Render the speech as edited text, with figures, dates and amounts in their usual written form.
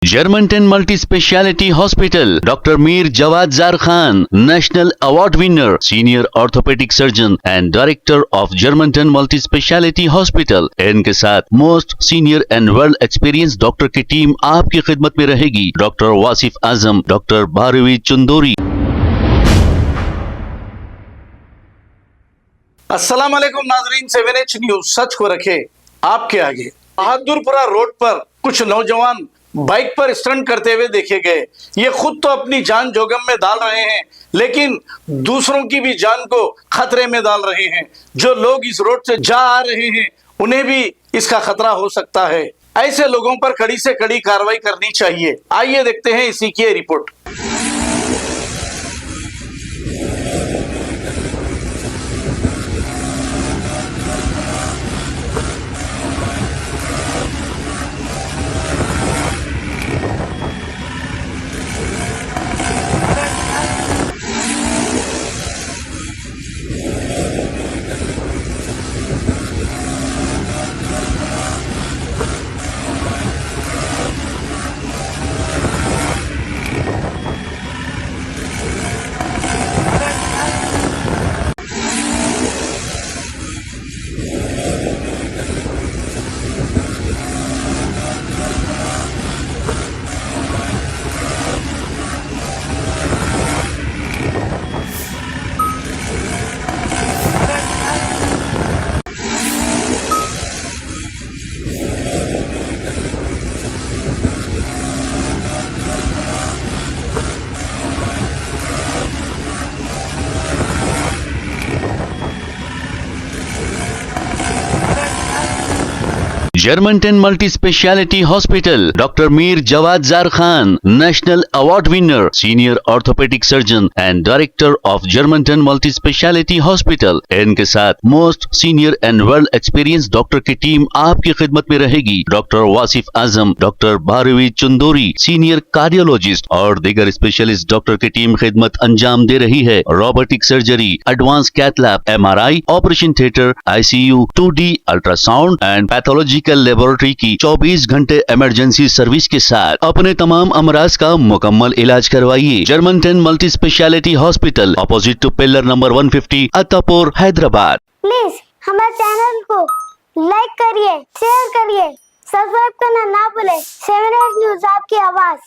Germantown Multi-Speciality Hospital, Dr. Mir Jawad Zar Khan, National Award winner, Senior Orthopedic Surgeon and Director of Germantown Multi-Speciality Hospital। इनके साथ most senior and world experience doctor की team आपकी खिदमत में रहेगी। Doctor Wasif Azam, doctor Bharvi Chandori. अस्सलाम वालेकुम नाजरीन, 7H न्यूज सच को रखे आपके आगे। बहादुरपुरा रोड पर कुछ नौजवान बाइक पर स्टंट करते हुए देखे गए। ये खुद तो अपनी जान जोखिम में डाल रहे हैं, लेकिन दूसरों की भी जान को खतरे में डाल रहे हैं। जो लोग इस रोड से जा आ रहे हैं उन्हें भी इसका खतरा हो सकता है। ऐसे लोगों पर कड़ी से कड़ी कार्रवाई करनी चाहिए। आइए देखते हैं इसी की report. Germantown Multi-Speciality Hospital, Dr. Mir Jawad Zar Khan, National Award winner, Senior Orthopedic Surgeon and Director of Germantown Multi-Speciality Hospital। इनके साथ most senior and world experience doctor की टीम आपकी खिदमत में रहेगी। Doctor Wasif Azam, doctor Bharvi Chandori, senior cardiologist और दीगर specialist doctor की टीम खिदमत अंजाम दे रही है। Robotic surgery, advance cath lab, MRI, operation theatre, ICU, 2D ultrasound and pathological laboratory की 24 घंटे इमरजेंसी सर्विस के साथ अपने तमाम अमराज का मुकम्मल इलाज करवाइए। Germanten multi speciality hospital, opposite to pillar number 150, Attapur, Hyderabad. Please हमारे चैनल को लाइक करिए, शेयर करिए, सब्सक्राइब करना ना भूले। 7H न्यूज आपकी आवाज।